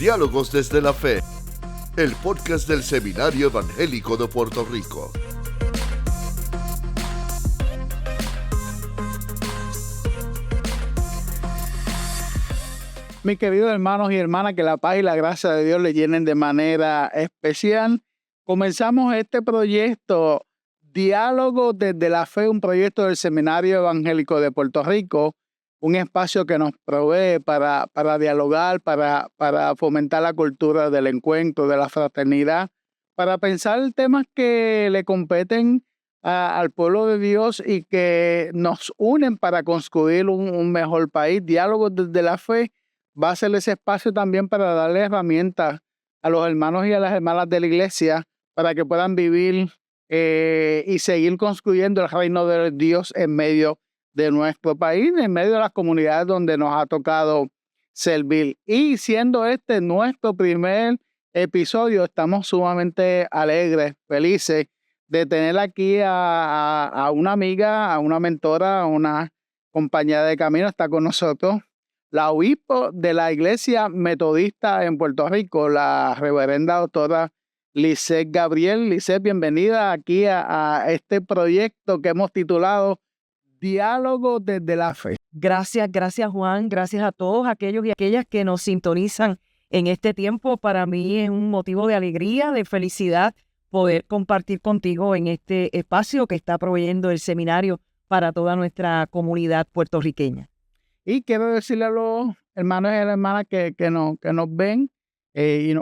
Diálogos desde la Fe, el podcast del Seminario Evangélico de Puerto Rico. Mis queridos hermanos y hermanas, que la paz y la gracia de Dios le llenen de manera especial. Comenzamos este proyecto, Diálogos desde la Fe, un proyecto del Seminario Evangélico de Puerto Rico, un espacio que nos provee para dialogar, para fomentar la cultura del encuentro, de la fraternidad, para pensar temas que le competen al pueblo de Dios y que nos unen para construir un mejor país. Diálogos desde la Fe va a ser ese espacio también para darle herramientas a los hermanos y a las hermanas de la iglesia para que puedan vivir y seguir construyendo el reino de Dios en medio de nuestro país, en medio de las comunidades donde nos ha tocado servir. Y siendo este nuestro primer episodio, estamos sumamente alegres, felices de tener aquí a una amiga, a una mentora, a una compañera de camino. Está con nosotros la obispo de la Iglesia Metodista en Puerto Rico, la reverenda doctora Lisette Gabriel. Lisette, bienvenida aquí a este proyecto que hemos titulado Diálogo desde la Fe. Gracias Juan, gracias a todos aquellos y aquellas que nos sintonizan en este tiempo. Para mí es un motivo de alegría, de felicidad poder compartir contigo en este espacio que está proveyendo el seminario para toda nuestra comunidad puertorriqueña. Y quiero decirle a los hermanos y a las hermanas que nos ven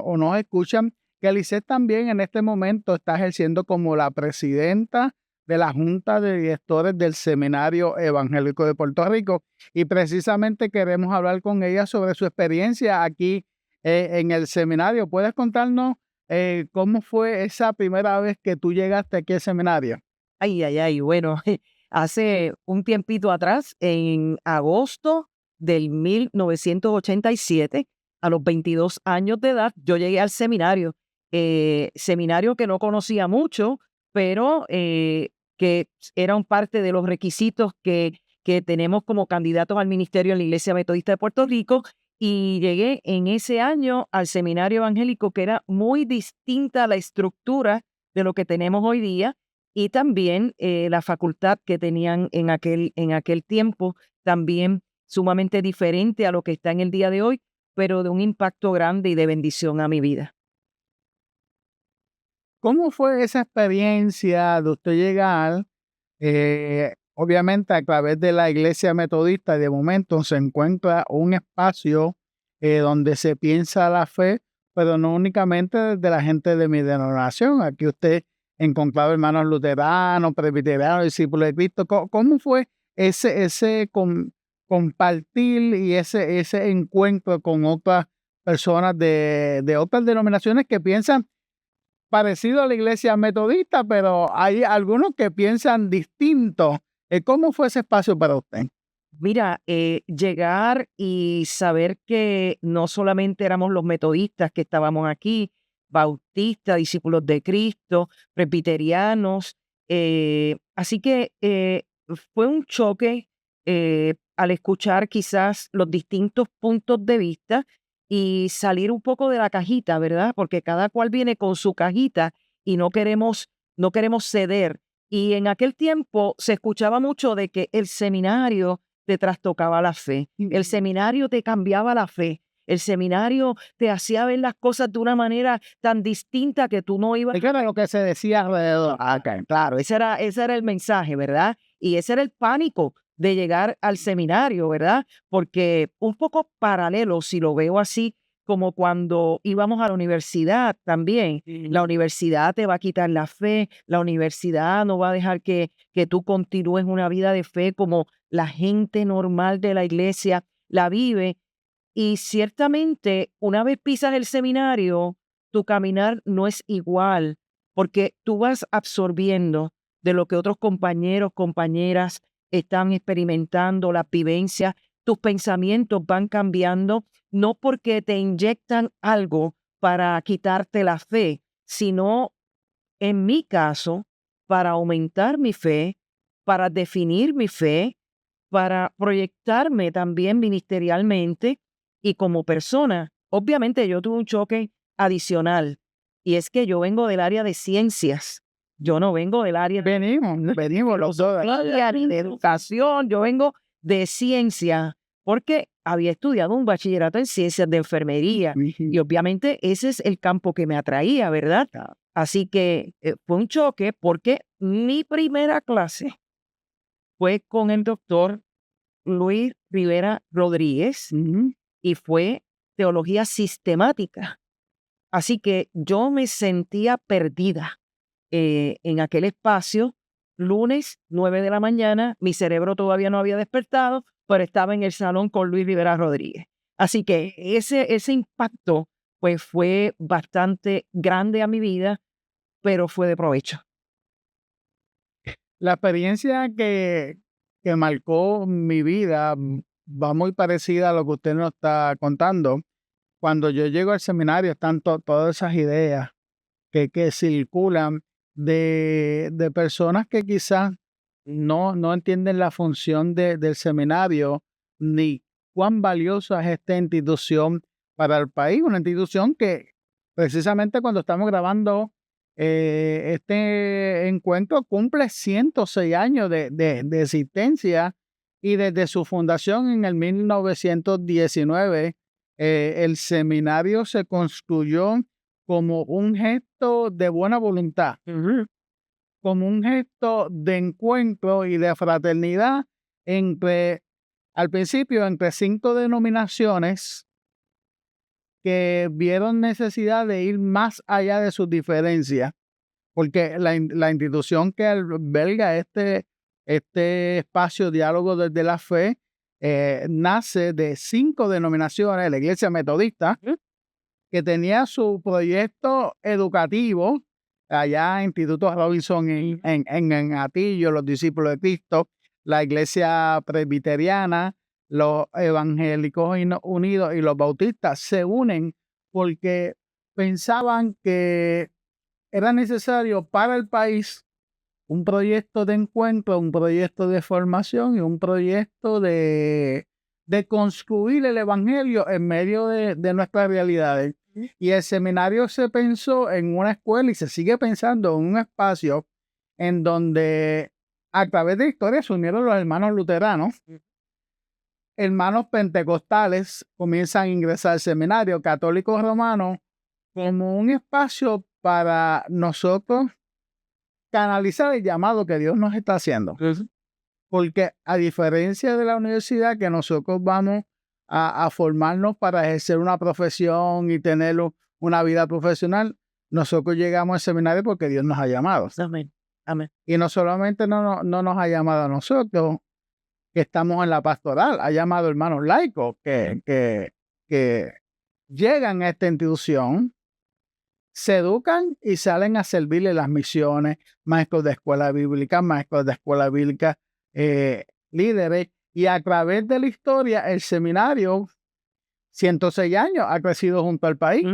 o nos escuchan, que Lisette también en este momento está ejerciendo como la presidenta de la Junta de Directores del Seminario Evangélico de Puerto Rico. Y precisamente queremos hablar con ella sobre su experiencia aquí en el seminario. ¿Puedes contarnos cómo fue esa primera vez que tú llegaste aquí al seminario? Bueno, hace un tiempito atrás, en agosto del 1987, a los 22 años de edad, yo llegué al seminario. Seminario que no conocía mucho, pero que eran parte de los requisitos que tenemos como candidatos al ministerio en la Iglesia Metodista de Puerto Rico. Y llegué en ese año al seminario evangélico, que era muy distinta a la estructura de lo que tenemos hoy día. Y también la facultad que tenían en aquel tiempo, también sumamente diferente a lo que está en el día de hoy, pero de un impacto grande y de bendición a mi vida. ¿Cómo fue esa experiencia de usted llegar, obviamente a través de la Iglesia Metodista, y de momento se encuentra un espacio donde se piensa la fe, pero no únicamente de la gente de mi denominación? Aquí usted encontraba hermanos luteranos, presbiterianos, discípulos de Cristo. ¿Cómo fue ese compartir y ese encuentro con otras personas de otras denominaciones que piensan parecido a la Iglesia Metodista, pero hay algunos que piensan distinto? ¿Cómo fue ese espacio para usted? Mira, llegar y saber que no solamente éramos los metodistas que estábamos aquí, bautistas, discípulos de Cristo, presbiterianos, así que fue un choque al escuchar quizás los distintos puntos de vista y salir un poco de la cajita, ¿verdad? Porque cada cual viene con su cajita y no queremos ceder. Y en aquel tiempo se escuchaba mucho de que el seminario te trastocaba la fe, el seminario te cambiaba la fe, el seminario te hacía ver las cosas de una manera tan distinta que tú no ibas. ¿Qué era lo que se decía alrededor? Claro, ese era el mensaje, ¿verdad? Y ese era el pánico de llegar al seminario, ¿verdad? Porque un poco paralelo, si lo veo así, como cuando íbamos a la universidad también. La universidad te va a quitar la fe, la universidad no va a dejar que tú continúes una vida de fe como la gente normal de la iglesia la vive. Y ciertamente, una vez pisas el seminario, tu caminar no es igual, porque tú vas absorbiendo de lo que otros compañeros, compañeras están experimentando, la vivencia, tus pensamientos van cambiando, no porque te inyectan algo para quitarte la fe, sino, en mi caso, para aumentar mi fe, para definir mi fe, para proyectarme también ministerialmente y como persona. obviamente yo tuve un choque adicional y es que yo vengo del área de ciencias. Yo no vengo del área de Venimos los dos. ni de educación, yo vengo de ciencia porque había estudiado un bachillerato en ciencias de enfermería y obviamente ese es el campo que me atraía, ¿verdad? Claro. Así que fue un choque porque mi primera clase fue con el doctor Luis Rivera Rodríguez Ujú. y fue teología sistemática. Así que yo me sentía perdida en aquel espacio. Lunes, 9 de la mañana, mi cerebro todavía no había despertado, pero estaba en el salón con Luis Rivera Rodríguez. Así que ese impacto pues fue bastante grande a mi vida, pero fue de provecho. La experiencia que marcó mi vida va muy parecida a lo que usted nos está contando. Cuando yo llego al seminario están todas esas ideas que circulan de personas que quizás no entienden la función del seminario ni cuán valiosa es esta institución para el país. Una institución que precisamente cuando estamos grabando este encuentro cumple 106 años de existencia y desde su fundación en el 1919 el seminario se construyó como un gesto de buena voluntad, como un gesto de encuentro y de fraternidad entre, al principio, entre 5 denominaciones que vieron necesidad de ir más allá de sus diferencias, porque la institución que alberga este espacio diálogo desde la fe nace de 5 denominaciones, la Iglesia Metodista, que tenía su proyecto educativo allá en Instituto Robinson en Atillo, los discípulos de Cristo, la Iglesia Presbiteriana, los Evangélicos Unidos y los Bautistas se unen porque pensaban que era necesario para el país un proyecto de encuentro, un proyecto de formación y un proyecto de construir el evangelio en medio de nuestras realidades. Y el seminario se pensó en una escuela y se sigue pensando en un espacio en donde a través de la historia se unieron los hermanos luteranos, hermanos pentecostales comienzan a ingresar al seminario, católicos romanos, como un espacio para nosotros canalizar el llamado que Dios nos está haciendo. Porque a diferencia de la universidad, que nosotros vamos a formarnos para ejercer una profesión y tener una vida profesional, nosotros llegamos al seminario porque Dios nos ha llamado. Amén. Amén. Y no solamente no nos ha llamado a nosotros, que estamos en la pastoral, ha llamado hermanos laicos que llegan a esta institución, se educan y salen a servirle las misiones, maestros de escuela bíblica, líderes, y a través de la historia el seminario, 106 años, ha crecido junto al país,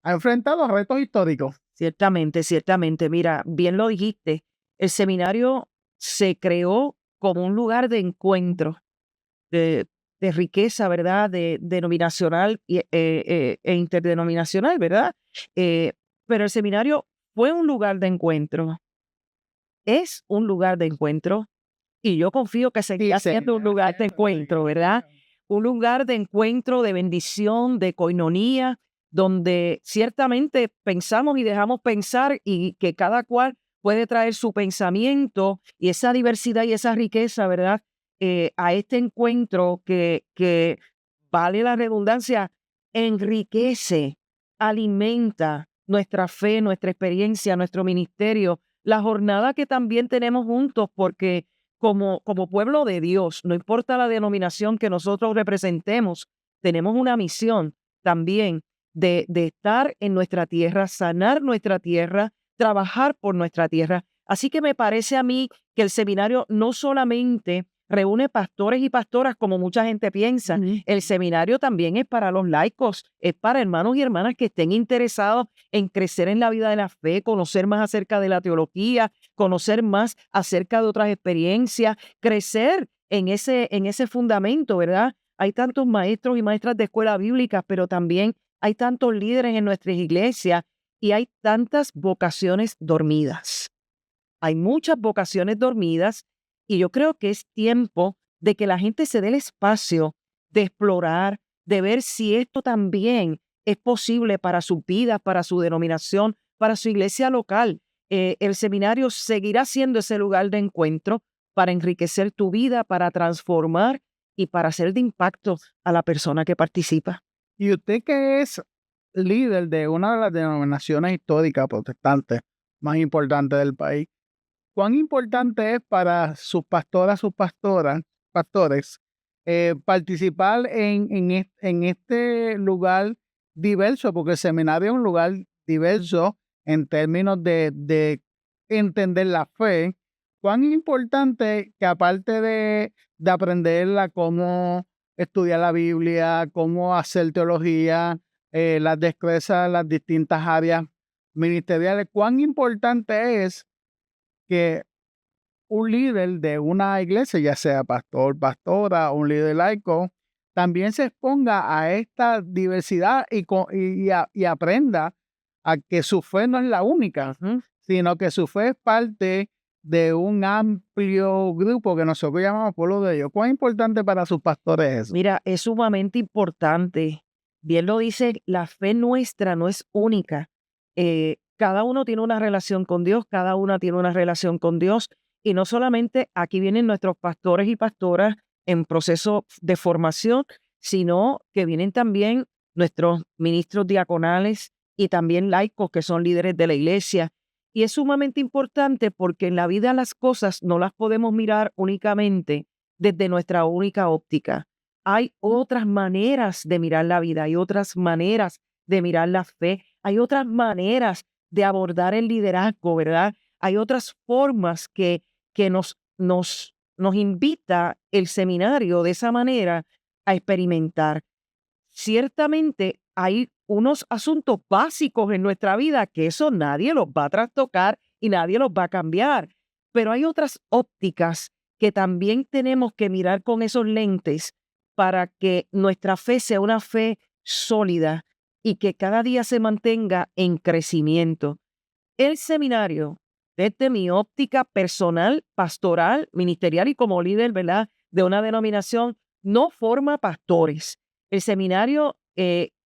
ha enfrentado retos históricos. Ciertamente, ciertamente. Mira, bien lo dijiste, el seminario se creó como un lugar de encuentro, de riqueza, ¿verdad? De denominacional e interdenominacional, ¿verdad? Pero el seminario fue un lugar de encuentro, es un lugar de encuentro, y yo confío que seguirá siendo un lugar de encuentro, ¿verdad? Un lugar de encuentro, de bendición, de coinonía, donde ciertamente pensamos y dejamos pensar y que cada cual puede traer su pensamiento y esa diversidad y esa riqueza, ¿verdad? A este encuentro que vale la redundancia, enriquece, alimenta nuestra fe, nuestra experiencia, nuestro ministerio, la jornada que también tenemos juntos, porque como pueblo de Dios, no importa la denominación que nosotros representemos, tenemos una misión también de estar en nuestra tierra, sanar nuestra tierra, trabajar por nuestra tierra. Así que me parece a mí que el seminario no solamente reúne pastores y pastoras como mucha gente piensa. El seminario también es para los laicos, es para hermanos y hermanas que estén interesados en crecer en la vida de la fe, conocer más acerca de la teología, conocer más acerca de otras experiencias, crecer en ese fundamento, ¿verdad? Hay tantos maestros y maestras de escuela bíblica, pero también hay tantos líderes en nuestras iglesias y hay tantas vocaciones dormidas. Hay muchas vocaciones dormidas y yo creo que es tiempo de que la gente se dé el espacio de explorar, de ver si esto también es posible para su vida, para su denominación, para su iglesia local. El seminario seguirá siendo ese lugar de encuentro para enriquecer tu vida, para transformar y para hacer de impacto a la persona que participa. Y usted que es líder de una de las denominaciones históricas protestantes más importantes del país, ¿cuán importante es para sus pastoras, pastores, participar en este lugar diverso? Porque el seminario es un lugar diverso en términos de entender la fe. ¿Cuán importante que aparte de aprenderla cómo estudiar la Biblia, cómo hacer teología, las destrezas en las distintas áreas ministeriales, cuán importante es que un líder de una iglesia, ya sea pastor, pastora o un líder laico, también se exponga a esta diversidad y aprenda a que su fe no es la única, sino que su fe es parte de un amplio grupo que nosotros llamamos pueblo de Dios. ¿Cuán importante para sus pastores es eso? Mira, es sumamente importante. Bien lo dice, la fe nuestra no es única. Cada uno tiene una relación con Dios, cada una tiene una relación con Dios. Y no solamente aquí vienen nuestros pastores y pastoras en proceso de formación, sino que vienen también nuestros ministros diaconales y también laicos que son líderes de la iglesia. Y es sumamente importante porque en la vida las cosas no las podemos mirar únicamente desde nuestra única óptica. Hay otras maneras de mirar la vida, hay otras maneras de mirar la fe, hay otras maneras de abordar el liderazgo, ¿verdad? Hay otras formas que nos invita el seminario de esa manera a experimentar. Ciertamente hay unos asuntos básicos en nuestra vida que eso nadie los va a trastocar y nadie los va a cambiar, pero hay otras ópticas que también tenemos que mirar con esos lentes para que nuestra fe sea una fe sólida y que cada día se mantenga en crecimiento. El seminario, desde mi óptica personal, pastoral, ministerial y como líder, ¿verdad?, de una denominación, no forma pastores. El seminario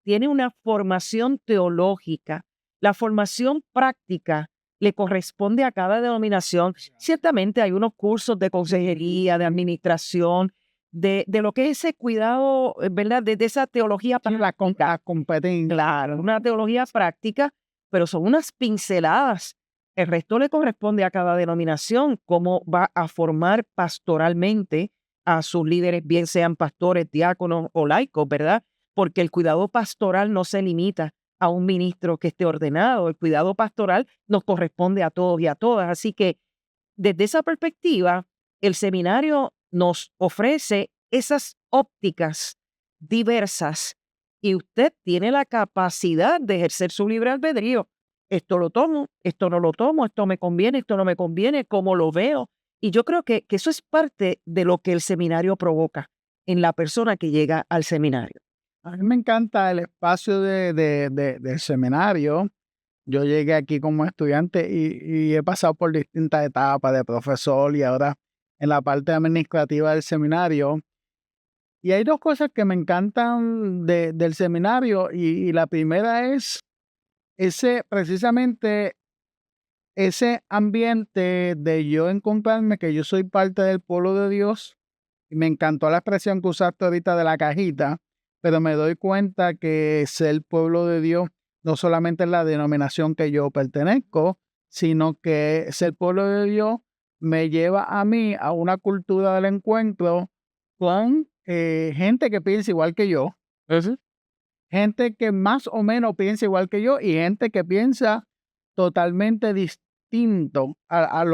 tiene una formación teológica. La formación práctica le corresponde a cada denominación. Ciertamente hay unos cursos de consejería, de administración, de lo que es ese cuidado, ¿verdad?, de esa teología La práctica. competencia. Claro, una teología práctica, pero son unas pinceladas. El resto le corresponde a cada denominación, cómo va a formar pastoralmente a sus líderes, bien sean pastores, diáconos o laicos, ¿verdad? Porque el cuidado pastoral no se limita a un ministro que esté ordenado. El cuidado pastoral nos corresponde a todos y a todas. Así que desde esa perspectiva, el seminario nos ofrece esas ópticas diversas y usted tiene la capacidad de ejercer su libre albedrío. Esto lo tomo, esto no lo tomo, esto me conviene, esto no me conviene, cómo lo veo. Y yo creo que eso es parte de lo que el seminario provoca en la persona que llega al seminario. A mí me encanta el espacio del seminario. Yo llegué aquí como estudiante y he pasado por distintas etapas de profesor y ahora en la parte administrativa del seminario. Y hay dos cosas que me encantan del seminario y la primera es precisamente ese ambiente de yo encontrarme que yo soy parte del pueblo de Dios. Y me encantó la expresión que usaste ahorita de la cajita, pero me doy cuenta que ser pueblo de Dios no solamente es la denominación que yo pertenezco, sino que ser pueblo de Dios me lleva a mí a una cultura del encuentro con gente que piensa igual que yo, gente que más o menos piensa igual que yo y gente que piensa totalmente distinto a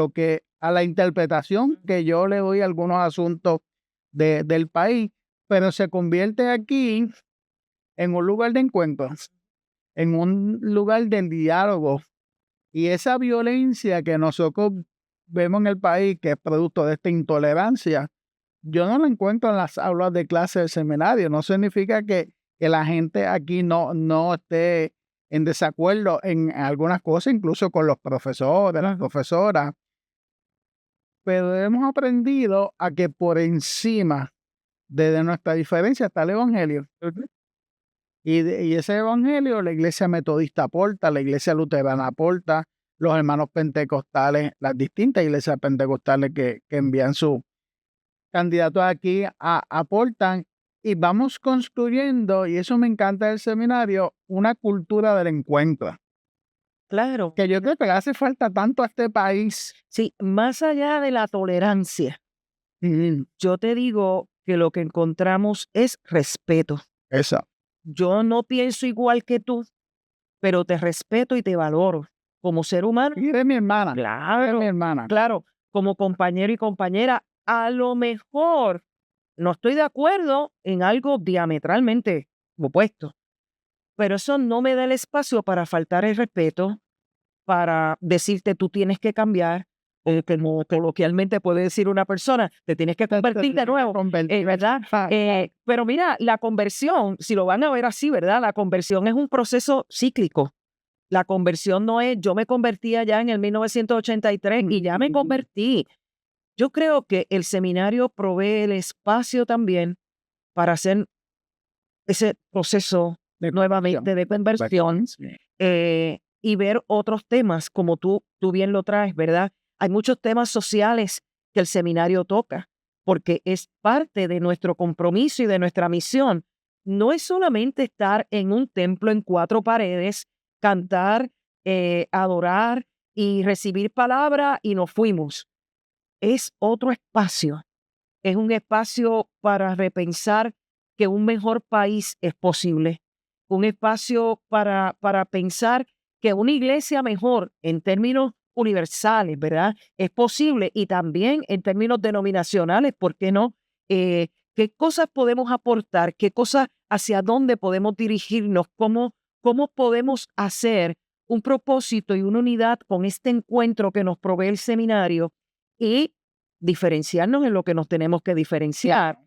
la interpretación que yo le doy a algunos asuntos del país, pero se convierte aquí en un lugar de encuentro, en un lugar de diálogo. Y esa violencia que nosotros vemos en el país, que es producto de esta intolerancia, yo no la encuentro en las aulas de clase del seminario. No significa que que la gente aquí no esté en desacuerdo en algunas cosas, incluso con los profesores, las profesoras, pero hemos aprendido a que por encima de nuestra diferencia está el evangelio. Y ese evangelio la iglesia metodista aporta, la iglesia luterana aporta, los hermanos pentecostales, las distintas iglesias pentecostales que envían sus candidatos aquí aportan, y vamos construyendo, y eso me encanta del seminario, una cultura del encuentro, Claro. que yo creo que le hace falta tanto a este país. Sí, más allá de la tolerancia, yo te digo que lo que encontramos es respeto. Eso. Yo no pienso igual que tú, pero te respeto y te valoro como ser humano. Y eres mi hermana. Eres Claro, mi hermana. claro, como compañero y compañera. A lo mejor no estoy de acuerdo en algo diametralmente opuesto, pero eso no me da el espacio para faltar el respeto, para decirte tú tienes que cambiar, o como coloquialmente puede decir una persona, te tienes que convertir de nuevo, ¿verdad? Pero mira, la conversión, si lo van a ver así, ¿verdad? La conversión es un proceso cíclico. La conversión no es, yo me convertí allá en el 1983 y ya me convertí. Yo creo que el seminario provee el espacio también para hacer ese proceso nuevamente de conversión, y ver otros temas como tú bien lo traes, ¿verdad? Hay muchos temas sociales que el seminario toca, porque es parte de nuestro compromiso y de nuestra misión. No es solamente estar en un templo en 4 paredes, cantar, adorar y recibir palabra y nos fuimos. Es otro espacio. Es un espacio para repensar que un mejor país es posible. Un espacio para pensar que una iglesia mejor en términos universales, ¿verdad? Es posible, y también en términos denominacionales, ¿por qué no? ¿Qué cosas podemos aportar? ¿Qué cosas, hacia dónde podemos dirigirnos? ¿Cómo podemos hacer un propósito y una unidad con este encuentro que nos provee el seminario y diferenciarnos en lo que nos tenemos que diferenciar,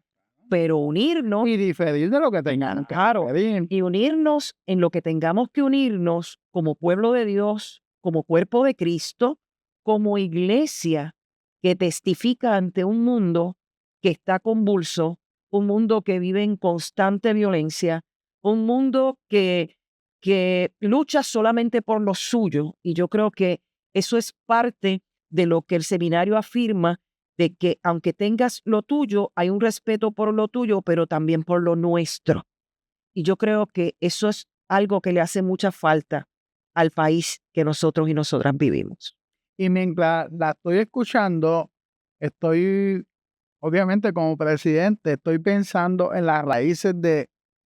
pero unirnos? Y diferir de lo que tengan que Claro, diferir. y unirnos en lo que tengamos que unirnos como pueblo de Dios, como cuerpo de Cristo, como iglesia que testifica ante un mundo que está convulso, un mundo que vive en constante violencia, un mundo que lucha solamente por lo suyo. Y yo creo que eso es parte de lo que el seminario afirma, de que aunque tengas lo tuyo, hay un respeto por lo tuyo, pero también por lo nuestro. Y yo creo que eso es algo que le hace mucha falta al país que nosotros y nosotras vivimos. Y mientras la estoy escuchando, estoy, obviamente como presidente, estoy pensando en las raíces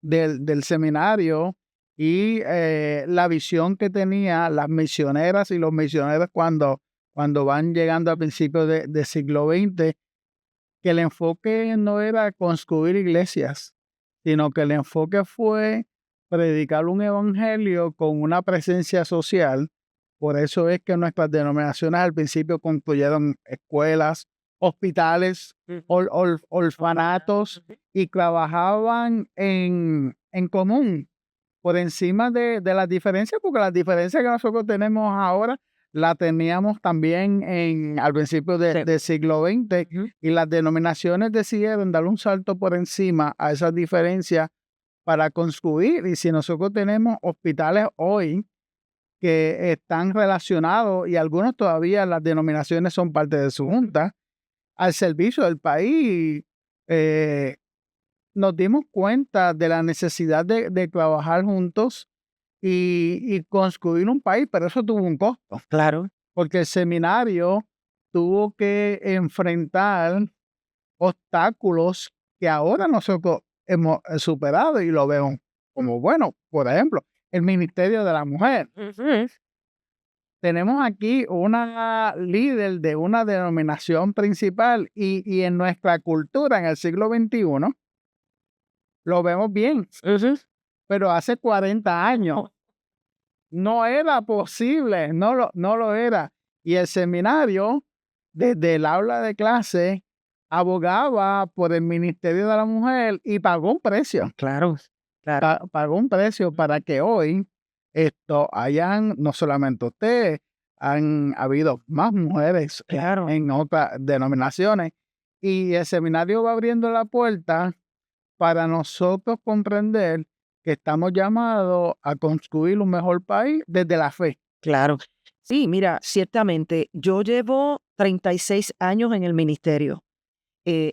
del seminario y la visión que tenían las misioneras y los misioneros cuando van llegando a principios del siglo XX, que el enfoque no era construir iglesias, sino que el enfoque fue predicar un evangelio con una presencia social. Por eso es que nuestras denominaciones al principio construyeron escuelas, hospitales, orfanatos, y trabajaban en común, por encima de las diferencias, porque las diferencias que nosotros tenemos ahora la teníamos también al principio del siglo XX, y las denominaciones decidieron dar un salto por encima a esas diferencias para construir. Y si nosotros tenemos hospitales hoy que están relacionados, y algunos todavía las denominaciones son parte de su junta, al servicio del país, nos dimos cuenta de la necesidad de trabajar juntos y construir un país, pero eso tuvo un costo, Claro. porque el seminario tuvo que enfrentar obstáculos que ahora nosotros hemos superado y lo vemos como bueno. Por ejemplo, el Ministerio de la Mujer. Tenemos aquí una líder de una denominación principal, y en nuestra cultura en el siglo XXI lo vemos bien, pero hace 40 años no era posible, no lo era. Y el seminario, desde el aula de clase, abogaba por el Ministerio de la Mujer y pagó un precio. Claro. claro, pagó un precio para que hoy hayan, no solamente usted, han habido más mujeres claro. en otras denominaciones, y el seminario va abriendo la puerta para nosotros comprender que estamos llamados a construir un mejor país desde la fe. Claro. Sí, mira, ciertamente, yo llevo 36 años en el ministerio.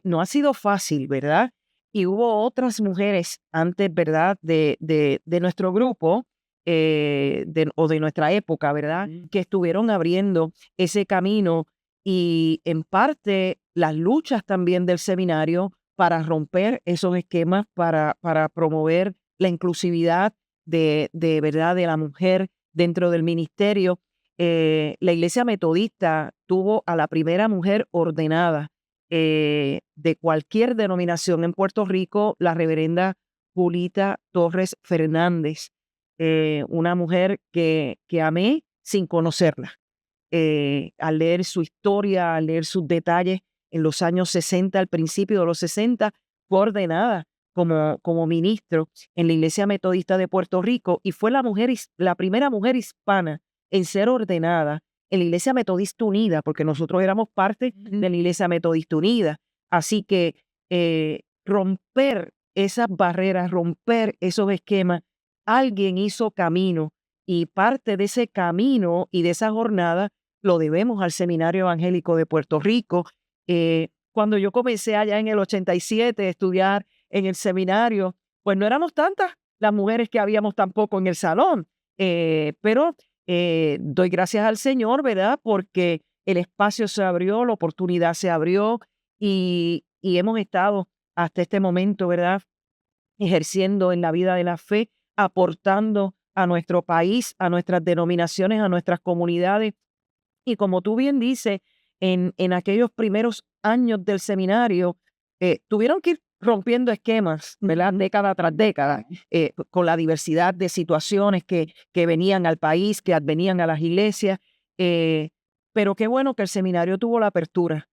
No ha sido fácil, ¿verdad? Y hubo otras mujeres antes, ¿verdad? De nuestro grupo o de nuestra época, ¿verdad? Que estuvieron abriendo ese camino y en parte las luchas también del seminario para romper esos esquemas, para promover la inclusividad ¿verdad? De la mujer dentro del ministerio. La iglesia metodista tuvo a la primera mujer ordenada de cualquier denominación en Puerto Rico, la reverenda Julita Torres Fernández, una mujer que amé sin conocerla. Al leer su historia, al leer sus detalles en los años 60, al principio de los 60, fue ordenada como ministro en la Iglesia Metodista de Puerto Rico y fue la primera mujer hispana en ser ordenada en la Iglesia Metodista Unida, porque nosotros éramos parte de la Iglesia Metodista Unida. Así que romper esas barreras, romper esos esquemas, alguien hizo camino y parte de ese camino y de esa jornada lo debemos al Seminario Evangélico de Puerto Rico. Cuando yo comencé allá en el 87 a estudiar en el seminario, pues no éramos tantas las mujeres que habíamos tampoco en el salón, pero doy gracias al Señor, ¿verdad? Porque el espacio se abrió, la oportunidad se abrió y hemos estado hasta este momento, ¿verdad? Ejerciendo en la vida de la fe, aportando a nuestro país, a nuestras denominaciones, a nuestras comunidades. Y como tú bien dices, en aquellos primeros años del seminario, tuvieron que ir rompiendo esquemas, ¿verdad? Década tras década, con la diversidad de situaciones que venían al país, que advenían a las iglesias. Pero qué bueno que el seminario tuvo la apertura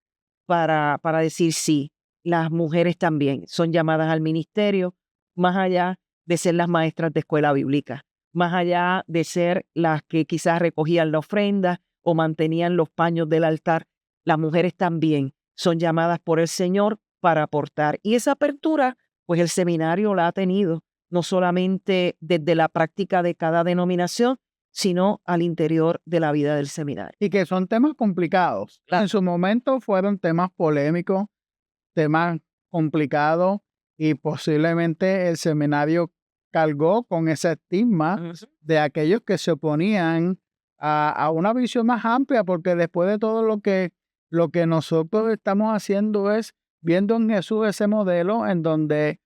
para decir sí, las mujeres también son llamadas al ministerio, más allá de ser las maestras de escuela bíblica, más allá de ser las que quizás recogían la ofrenda o mantenían los paños del altar, las mujeres también son llamadas por el Señor para aportar. Y esa apertura, pues el seminario la ha tenido, no solamente desde la práctica de cada denominación, sino al interior de la vida del seminario. Y que son temas complicados. Claro. En su momento fueron temas polémicos, temas complicados, y posiblemente el seminario cargó con ese estigma de aquellos que se oponían a una visión más amplia, porque después de todo lo que nosotros estamos haciendo es viendo en Jesús ese modelo en donde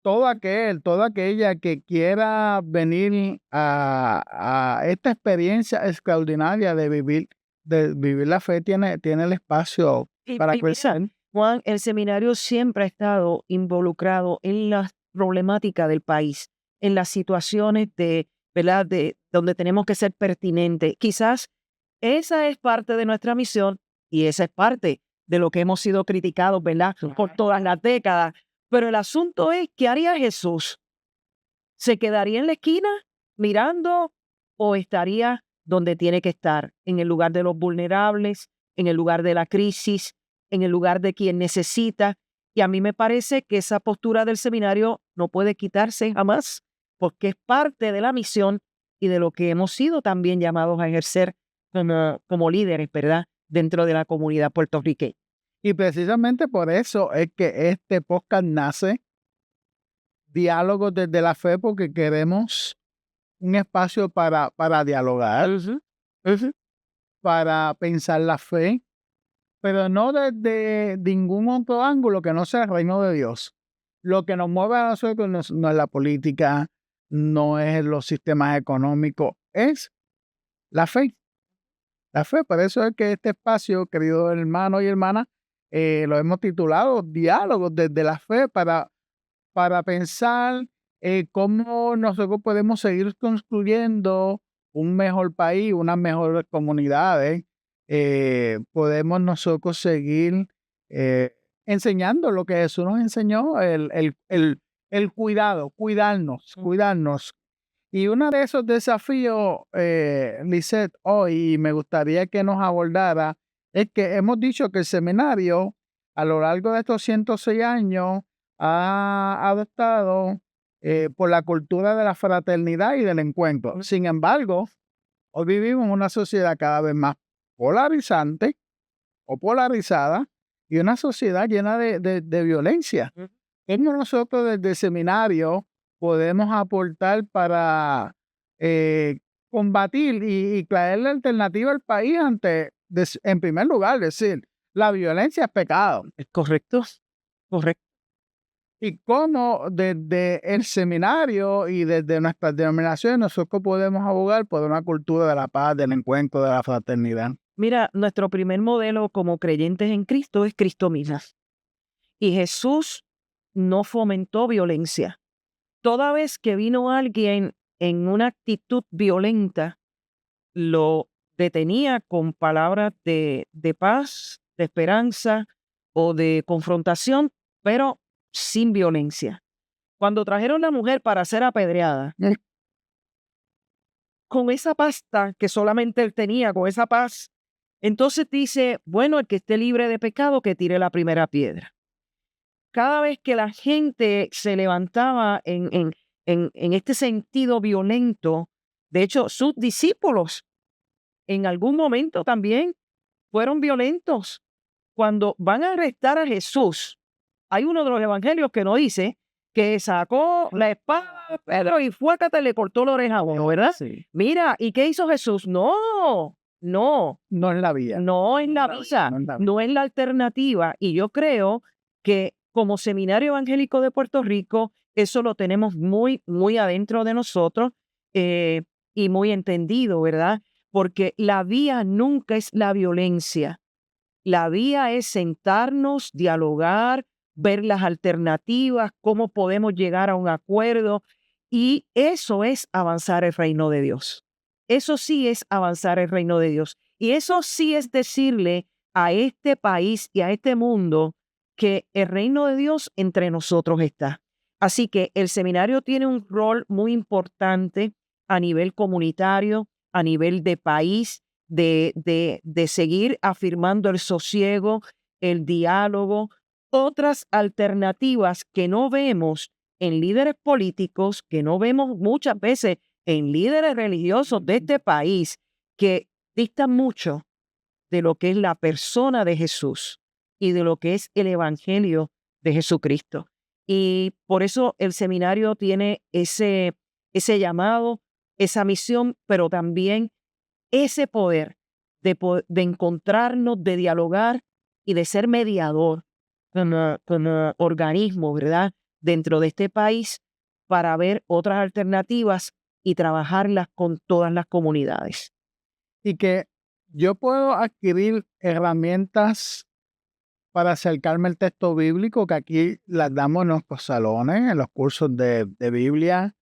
toda aquella que quiera venir a esta experiencia extraordinaria de vivir la fe, tiene el espacio para Mira, crecer. Juan, el seminario siempre ha estado involucrado en la problemática del país, en las situaciones ¿verdad? De donde tenemos que ser pertinentes. Quizás esa es parte de nuestra misión y esa es parte de lo que hemos sido criticados, ¿verdad? Por todas las décadas. Pero el asunto es, ¿qué haría Jesús? ¿Se quedaría en la esquina mirando o estaría donde tiene que estar? En el lugar de los vulnerables, en el lugar de la crisis, en el lugar de quien necesita. Y a mí me parece que esa postura del seminario no puede quitarse jamás, porque es parte de la misión y de lo que hemos sido también llamados a ejercer como líderes, ¿verdad? Dentro de la comunidad puertorriqueña. Y precisamente por eso es que este podcast nace, Diálogos desde la Fe, porque queremos un espacio para dialogar, para pensar la fe, pero no desde ningún otro ángulo que no sea el reino de Dios. Lo que nos mueve a nosotros no es la política, no es los sistemas económicos, es la fe. La fe, por eso es que este espacio, queridos hermanos y hermanas, lo hemos titulado Diálogos desde la Fe, para pensar cómo nosotros podemos seguir construyendo un mejor país, unas mejores comunidades. Podemos nosotros seguir enseñando lo que Jesús nos enseñó, el el cuidarnos. Y uno de esos desafíos, Lisette, hoy me gustaría que nos abordara, es que hemos dicho que el seminario a lo largo de estos 106 años ha adoptado por la cultura de la fraternidad y del encuentro. Sin embargo, hoy vivimos en una sociedad cada vez más polarizante o polarizada y una sociedad llena de violencia. ¿Cómo nosotros desde el seminario podemos aportar para combatir y traer la alternativa al país en primer lugar, decir, la violencia es pecado? ¿Es correcto? Correcto. Y cómo desde el seminario y desde nuestras denominaciones nosotros podemos abogar por una cultura de la paz, del encuentro, de la fraternidad. Mira, nuestro primer modelo como creyentes en Cristo es Cristo mismo. Y Jesús no fomentó violencia. Toda vez que vino alguien en una actitud violenta, lo detenía con palabras de paz, de esperanza o de confrontación, pero sin violencia. Cuando trajeron a la mujer para ser apedreada, con esa pasta que solamente él tenía, con esa paz, entonces dice, bueno, el que esté libre de pecado, que tire la primera piedra. Cada vez que la gente se levantaba en este sentido violento, de hecho, sus discípulos en algún momento también fueron violentos. Cuando van a arrestar a Jesús, hay uno de los evangelios que nos dice que sacó la espada de Pedro y fuácate, le cortó la oreja a uno, ¿verdad? Sí. Mira, ¿y qué hizo Jesús? No, No es la vía. no es la visa, no es la alternativa. Y yo creo que como Seminario Evangélico de Puerto Rico, eso lo tenemos muy, muy adentro de nosotros y muy entendido, ¿verdad? Porque la vía nunca es la violencia. La vía es sentarnos, dialogar, ver las alternativas, cómo podemos llegar a un acuerdo. Y eso es avanzar el reino de Dios. Eso sí es avanzar el reino de Dios. Y eso sí es decirle a este país y a este mundo que el reino de Dios entre nosotros está. Así que el seminario tiene un rol muy importante a nivel comunitario, a nivel de país, de seguir afirmando el sosiego, el diálogo, otras alternativas que no vemos en líderes políticos, que no vemos muchas veces en líderes religiosos de este país, que distan mucho de lo que es la persona de Jesús y de lo que es el evangelio de Jesucristo. Y por eso el seminario tiene ese llamado, esa misión, pero también ese poder de encontrarnos, de dialogar y de ser mediador como organismo, ¿verdad? Dentro de este país para ver otras alternativas y trabajarlas con todas las comunidades. Y que yo puedo adquirir herramientas para acercarme al texto bíblico, que aquí las damos en nuestros salones, en los cursos de Biblia.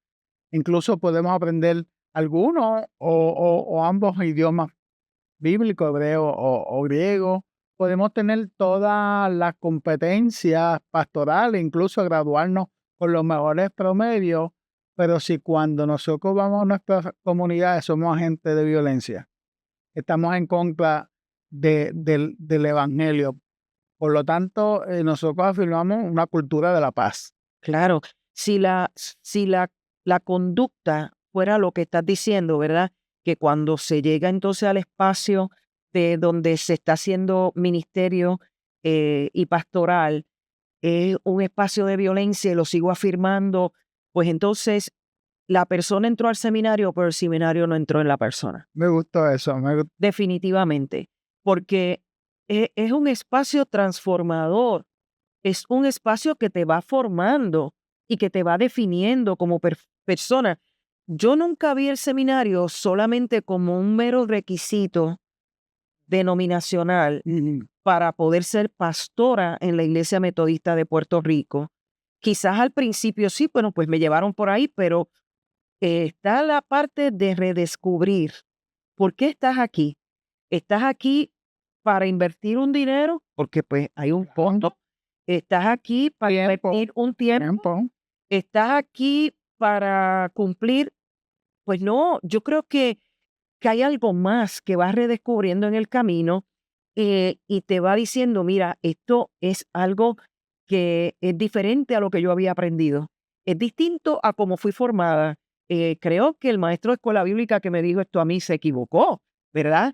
Incluso podemos aprender algunos o ambos idiomas bíblicos, hebreo o griego. Podemos tener todas las competencias pastorales, incluso graduarnos con los mejores promedios, pero si cuando nosotros vamos a nuestras comunidades somos agentes de violencia, estamos en contra del evangelio. Por lo tanto, nosotros afirmamos una cultura de la paz. Claro, si la conducta fuera lo que estás diciendo, ¿verdad? Que cuando se llega entonces al espacio de donde se está haciendo ministerio y pastoral, es un espacio de violencia y lo sigo afirmando, pues entonces la persona entró al seminario, pero el seminario no entró en la persona. Me gustó eso. Definitivamente, porque es un espacio transformador, es un espacio que te va formando y que te va definiendo como persona. Yo nunca vi el seminario solamente como un mero requisito denominacional para poder ser pastora en la Iglesia Metodista de Puerto Rico. Quizás al principio sí, bueno, pues me llevaron por ahí, pero está la parte de redescubrir. ¿Por qué estás aquí? ¿Estás aquí para invertir un dinero? Porque pues hay un costo. ¿Estás aquí para invertir un tiempo? ¿estás aquí para cumplir? Pues no, yo creo que hay algo más que vas redescubriendo en el camino, y te va diciendo, mira, esto es algo que es diferente a lo que yo había aprendido. Es distinto a cómo fui formada. Creo que el maestro de escuela bíblica que me dijo esto a mí se equivocó, ¿verdad?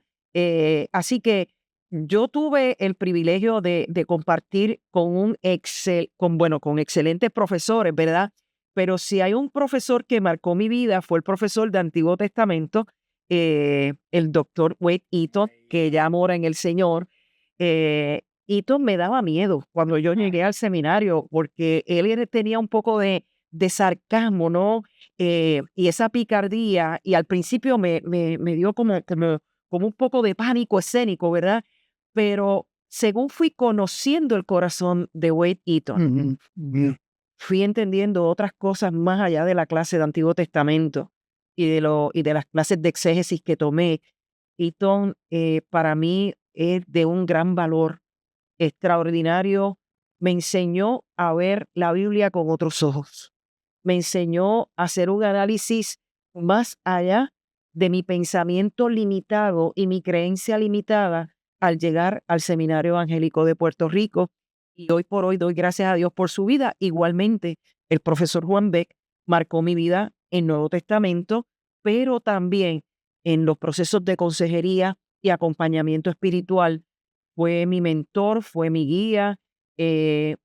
Así que yo tuve el privilegio de compartir con excelentes profesores, ¿verdad? Pero si hay un profesor que marcó mi vida, fue el profesor de Antiguo Testamento, el doctor Wade Eaton, que ya mora en el Señor. Eaton me daba miedo cuando yo llegué al seminario, porque tenía un poco de sarcasmo, ¿no? Y esa picardía, y al principio me dio como un poco de pánico escénico, ¿verdad? Pero según fui conociendo el corazón de Wade Eaton, fui entendiendo otras cosas más allá de la clase de Antiguo Testamento y de las clases de exégesis que tomé. Eaton, para mí es de un gran valor extraordinario. Me enseñó a ver la Biblia con otros ojos. Me enseñó a hacer un análisis más allá de mi pensamiento limitado y mi creencia limitada al llegar al Seminario Evangélico de Puerto Rico. Y hoy por hoy doy gracias a Dios por su vida. Igualmente, el profesor Juan Beck marcó mi vida en Nuevo Testamento, pero también en los procesos de consejería y acompañamiento espiritual. Fue mi mentor, fue mi guía,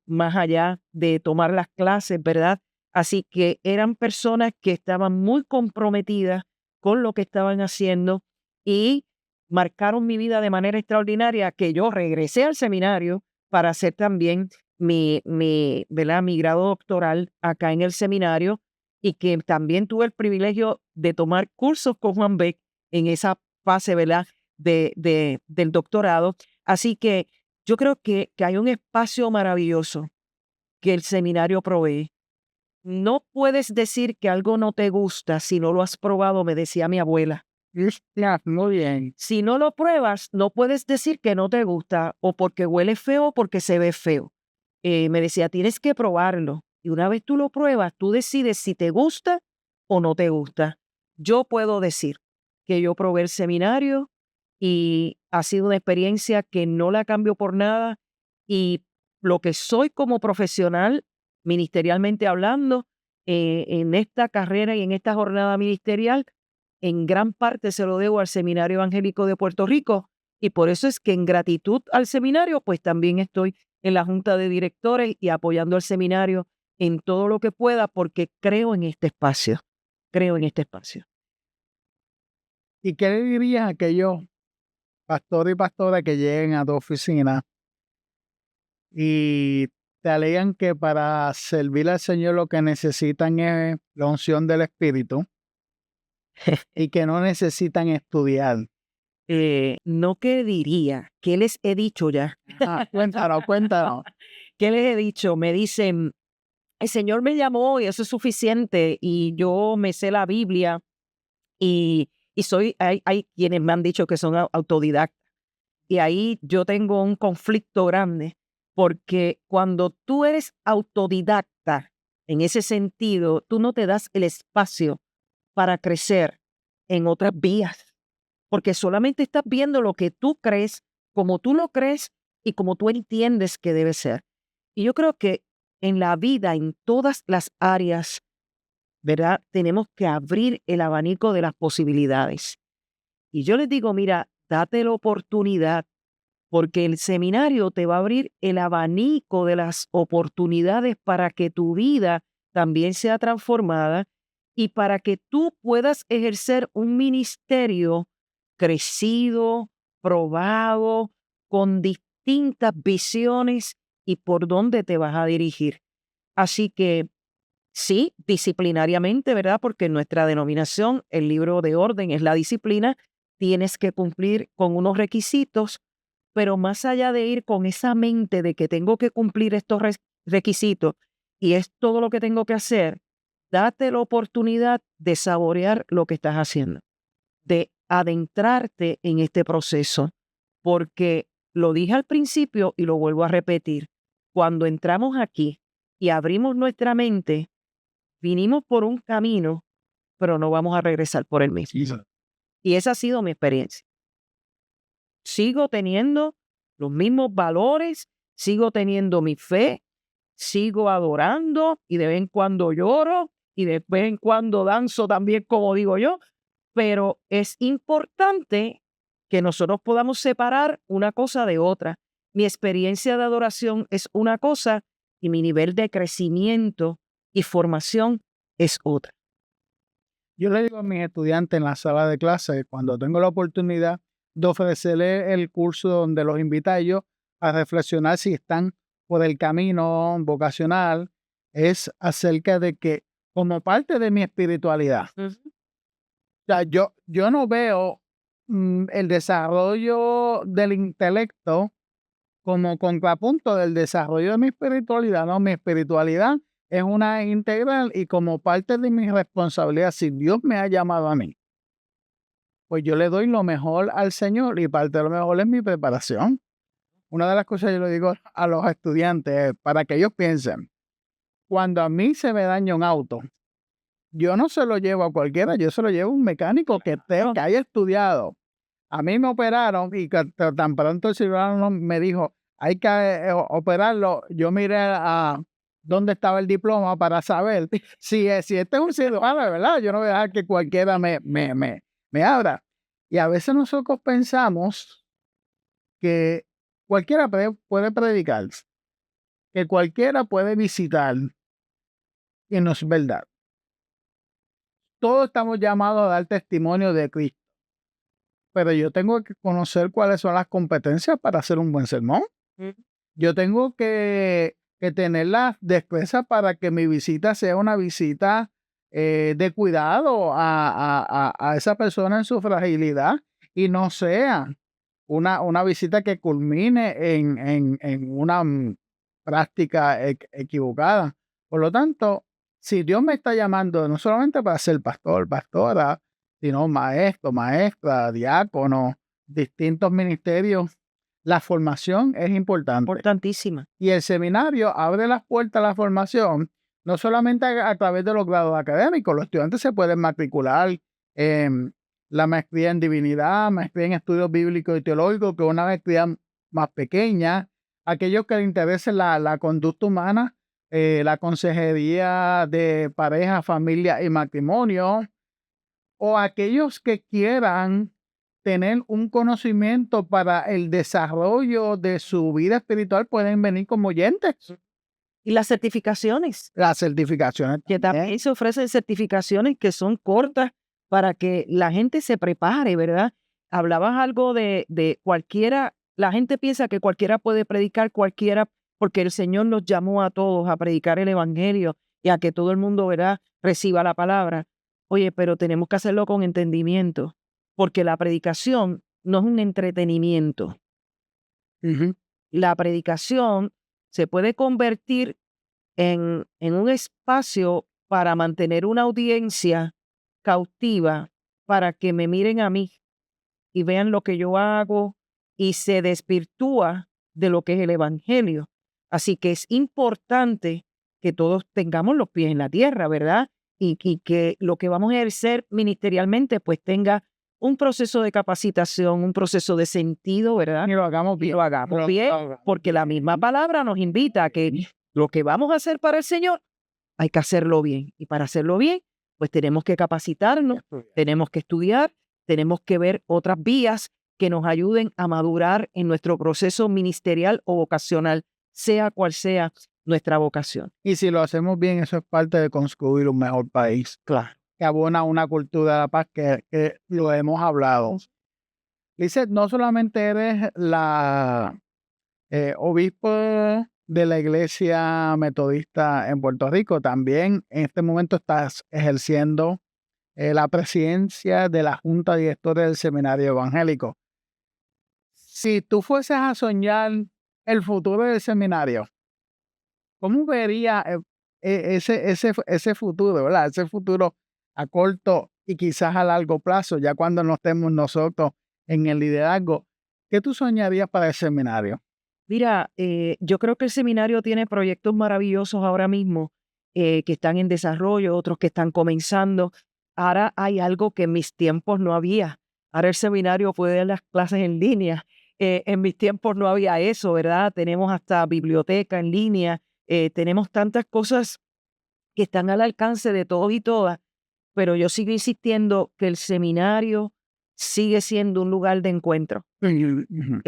más allá de tomar las clases, ¿verdad? Así que eran personas que estaban muy comprometidas con lo que estaban haciendo y marcaron mi vida de manera extraordinaria, que yo regresé al seminario para hacer también ¿verdad? Mi grado doctoral acá en el seminario, y que también tuve el privilegio de tomar cursos con Juan Beck en esa fase, ¿verdad? Del doctorado. Así que yo creo que hay un espacio maravilloso que el seminario provee. No puedes decir que algo no te gusta si no lo has probado, me decía mi abuela. Ya, muy bien. Si no lo pruebas, no puedes decir que no te gusta, o porque huele feo o porque se ve feo. Me decía, tienes que probarlo. Y una vez tú lo pruebas, tú decides si te gusta o no te gusta. Yo puedo decir que yo probé el seminario y ha sido una experiencia que no la cambio por nada. Y lo que soy como profesional, ministerialmente hablando, en esta carrera y en esta jornada ministerial, en gran parte se lo debo al Seminario Evangélico de Puerto Rico, y por eso es que en gratitud al seminario, pues también estoy en la junta de directores y apoyando al seminario en todo lo que pueda, porque creo en este espacio, creo en este espacio. ¿Y qué le dirías a aquellos pastores y pastoras que lleguen a tu oficina y te alegan que para servir al Señor lo que necesitan es la unción del Espíritu y que no necesitan estudiar? No que diría, ¿qué les he dicho ya? Cuéntanos, cuéntanos. ¿Qué les he dicho? Me dicen, el Señor me llamó y eso es suficiente, y yo me sé la Biblia, y hay quienes me han dicho que son autodidactas. Y ahí yo tengo un conflicto grande, porque cuando tú eres autodidacta, en ese sentido, tú no te das el espacio para crecer en otras vías, porque solamente estás viendo lo que tú crees, como tú lo crees y como tú entiendes que debe ser. Y yo creo que en la vida, en todas las áreas, ¿verdad? Tenemos que abrir el abanico de las posibilidades. Y yo les digo, mira, date la oportunidad, porque el seminario te va a abrir el abanico de las oportunidades para que tu vida también sea transformada y para que tú puedas ejercer un ministerio crecido, probado, con distintas visiones y por dónde te vas a dirigir. Así que sí, disciplinariamente, ¿verdad? Porque en nuestra denominación, el libro de orden es la disciplina, tienes que cumplir con unos requisitos, pero más allá de ir con esa mente de que tengo que cumplir estos requisitos y es todo lo que tengo que hacer, date la oportunidad de saborear lo que estás haciendo, de adentrarte en este proceso, porque lo dije al principio y lo vuelvo a repetir, cuando entramos aquí y abrimos nuestra mente, vinimos por un camino, pero no vamos a regresar por el mismo. Y esa ha sido mi experiencia. Sigo teniendo los mismos valores, sigo teniendo mi fe, sigo adorando y de vez en cuando lloro y de vez en cuando danzo también, como digo yo, pero es importante que nosotros podamos separar una cosa de otra. Mi experiencia de adoración es una cosa y mi nivel de crecimiento y formación es otra. Yo le digo a mis estudiantes en la sala de clase, cuando tengo la oportunidad de ofrecerles el curso donde los invita a ellos a reflexionar si están por el camino vocacional, es acerca de que como parte de mi espiritualidad, o sea, yo no veo el desarrollo del intelecto como contrapunto del desarrollo de mi espiritualidad. No, mi espiritualidad es una integral y como parte de mi responsabilidad, si Dios me ha llamado a mí, pues yo le doy lo mejor al Señor y parte de lo mejor es mi preparación. Una de las cosas que yo le digo a los estudiantes es para que ellos piensen, cuando a mí se me daña un auto, yo no se lo llevo a cualquiera, yo se lo llevo a un mecánico que haya estudiado. A mí me operaron y tan pronto el cirujano me dijo, hay que operarlo, yo miré a dónde estaba el diploma para saber si este es un cirujano, de verdad, yo no voy a dejar que cualquiera me abra. Y a veces nosotros pensamos que cualquiera puede predicar, que cualquiera puede visitar, y no es verdad. Todos estamos llamados a dar testimonio de Cristo, pero yo tengo que conocer cuáles son las competencias para hacer un buen sermón. Yo tengo que tener las destrezas para que mi visita sea una visita de cuidado a esa persona en su fragilidad y no sea una visita que culmine en una práctica equivocada. Por lo tanto, si Dios me está llamando no solamente para ser pastor, pastora, sino maestro, maestra, diácono, distintos ministerios, la formación es importante. Importantísima. Y el seminario abre las puertas a la formación, no solamente a través de los grados académicos. Los estudiantes se pueden matricular en la maestría en divinidad, maestría en estudios bíblicos y teológicos, que es una maestría más pequeña. Aquellos que les interese la conducta humana, la consejería de pareja, familia y matrimonio, o aquellos que quieran tener un conocimiento para el desarrollo de su vida espiritual, pueden venir como oyentes. Y las certificaciones, Las certificaciones que también se ofrecen certificaciones que son cortas para que la gente se prepare, ¿verdad? Hablabas algo de cualquiera, la gente piensa que cualquiera puede predicar, cualquiera, porque el Señor nos llamó a todos a predicar el evangelio y a que todo el mundo, ¿verdad?, reciba la palabra. Oye, pero tenemos que hacerlo con entendimiento, porque la predicación no es un entretenimiento. La predicación se puede convertir en un espacio para mantener una audiencia cautiva, para que me miren a mí y vean lo que yo hago y se desvirtúa de lo que es el evangelio. Así que es importante que todos tengamos los pies en la tierra, ¿verdad? Y que lo que vamos a ejercer ministerialmente pues tenga un proceso de capacitación, un proceso de sentido, ¿verdad? Y lo hagamos bien. Lo hagamos bien, porque la misma palabra nos invita a que lo que vamos a hacer para el Señor, hay que hacerlo bien. Y para hacerlo bien, pues tenemos que capacitarnos, tenemos que estudiar, tenemos que ver otras vías que nos ayuden a madurar en nuestro proceso ministerial o vocacional, sea cual sea nuestra vocación. Y si lo hacemos bien, eso es parte de construir un mejor país. Claro. Que abona una cultura de la paz que lo hemos hablado. Lizeth, no solamente eres la obispo de la Iglesia Metodista en Puerto Rico, también en este momento estás ejerciendo la presidencia de la Junta Directora del Seminario Evangélico. Si tú fueses a soñar el futuro del seminario, ¿cómo vería ese futuro, ¿verdad? Ese futuro a corto y quizás a largo plazo, ya cuando no estemos nosotros en el liderazgo. ¿Qué tú soñarías para el seminario? Mira, yo creo que el seminario tiene proyectos maravillosos ahora mismo que están en desarrollo, otros que están comenzando. Ahora hay algo que en mis tiempos no había. Ahora el seminario puede dar las clases en línea. En mis tiempos no había eso, ¿verdad? Tenemos hasta biblioteca en línea, tenemos tantas cosas que están al alcance de todos y todas, pero yo sigo insistiendo que el seminario sigue siendo un lugar de encuentro. Ujú.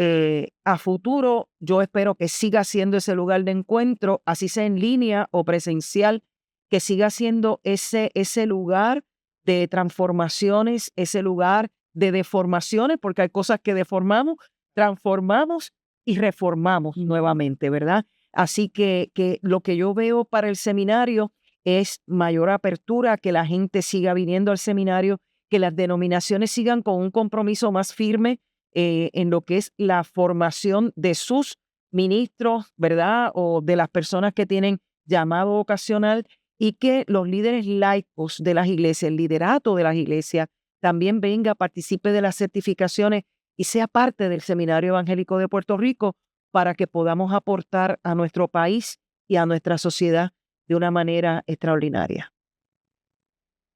A futuro, yo espero que siga siendo ese lugar de encuentro, así sea en línea o presencial, que siga siendo ese lugar de transformaciones, ese lugar de deformaciones, porque hay cosas que deformamos, transformamos y reformamos nuevamente, ¿verdad? Así que lo que yo veo para el seminario es mayor apertura, que la gente siga viniendo al seminario, que las denominaciones sigan con un compromiso más firme en lo que es la formación de sus ministros, ¿verdad? O de las personas que tienen llamado ocasional, y que los líderes laicos de las iglesias, el liderato de las iglesias, también venga, participe de las certificaciones y sea parte del Seminario Evangélico de Puerto Rico para que podamos aportar a nuestro país y a nuestra sociedad de una manera extraordinaria.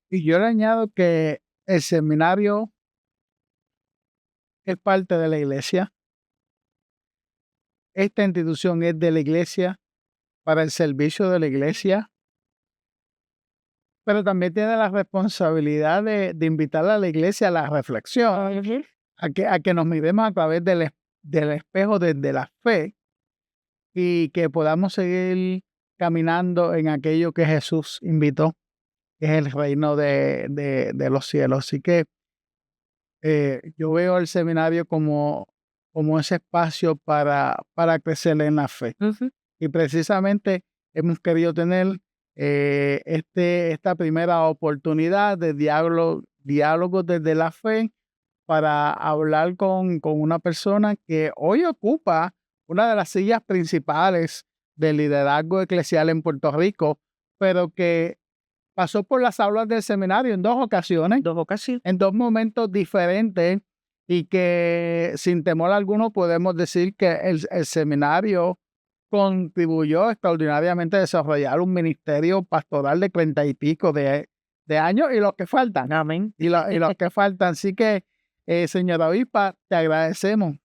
Y yo le añado que el seminario es parte de la iglesia. Esta institución es de la iglesia para el servicio de la iglesia, pero también tiene la responsabilidad de invitar a la iglesia a la reflexión, a que nos miremos a través del espejo de la fe y que podamos seguir caminando en aquello que Jesús invitó, que es el reino de los cielos. Así que yo veo el seminario como ese espacio para crecer en la fe. Y precisamente hemos querido tener esta primera oportunidad de diálogo desde la fe para hablar con una persona que hoy ocupa una de las sillas principales del liderazgo eclesial en Puerto Rico, pero que pasó por las aulas del seminario en 2 ocasiones, en 2 momentos diferentes, y que sin temor alguno podemos decir que el seminario contribuyó extraordinariamente a desarrollar un ministerio pastoral de 30 y pico de años y los que faltan. Amén. Y los que faltan. Así que, señora obispa, te agradecemos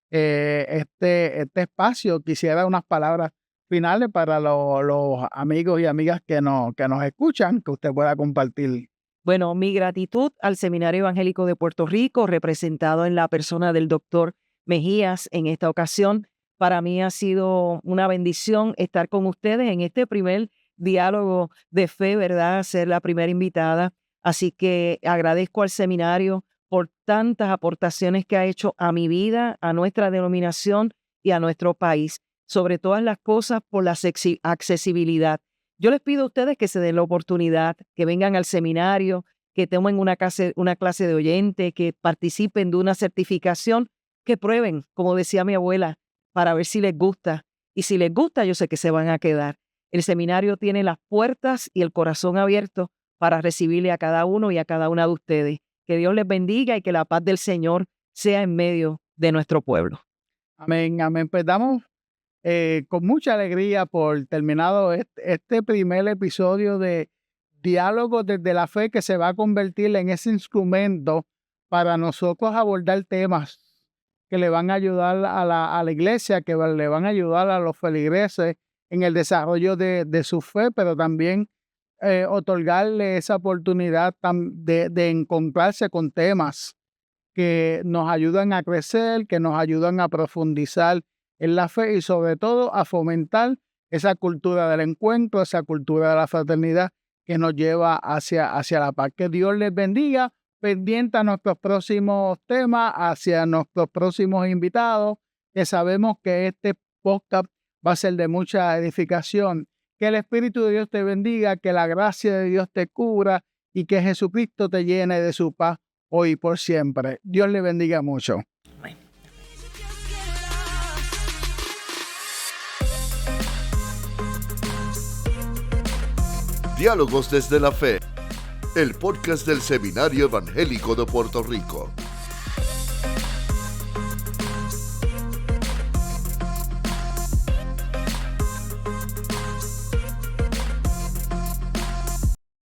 este espacio. Quisiera unas palabras finales para los amigos y amigas que nos escuchan, que usted pueda compartir. Bueno, mi gratitud al Seminario Evangélico de Puerto Rico, representado en la persona del doctor Mejías en esta ocasión. Para mí ha sido una bendición estar con ustedes en este primer diálogo de fe, ¿verdad? Ser la primera invitada. Así que agradezco al seminario por tantas aportaciones que ha hecho a mi vida, a nuestra denominación y a nuestro país. Sobre todas las cosas, por la accesibilidad. Yo les pido a ustedes que se den la oportunidad, que vengan al seminario, que tomen una clase de oyente, que participen de una certificación, que prueben, como decía mi abuela, para ver si les gusta. Y si les gusta, yo sé que se van a quedar. El seminario tiene las puertas y el corazón abierto para recibirle a cada uno y a cada una de ustedes. Que Dios les bendiga y que la paz del Señor sea en medio de nuestro pueblo. Amén, amén. Pues damos con mucha alegría por terminado este primer episodio de Diálogo desde la Fe, que se va a convertir en ese instrumento para nosotros abordar temas que le van a ayudar a la iglesia, que le van a ayudar a los feligreses en el desarrollo de su fe, pero también otorgarle esa oportunidad de encontrarse con temas que nos ayudan a crecer, que nos ayudan a profundizar en la fe y sobre todo a fomentar esa cultura del encuentro, esa cultura de la fraternidad que nos lleva hacia la paz. Que Dios les bendiga, pendiente a nuestros próximos temas, hacia nuestros próximos invitados, que sabemos que este podcast va a ser de mucha edificación. Que el Espíritu de Dios te bendiga, que la gracia de Dios te cubra y que Jesucristo te llene de su paz hoy y por siempre. Dios le bendiga mucho. Diálogos desde la Fe, el podcast del Seminario Evangélico de Puerto Rico.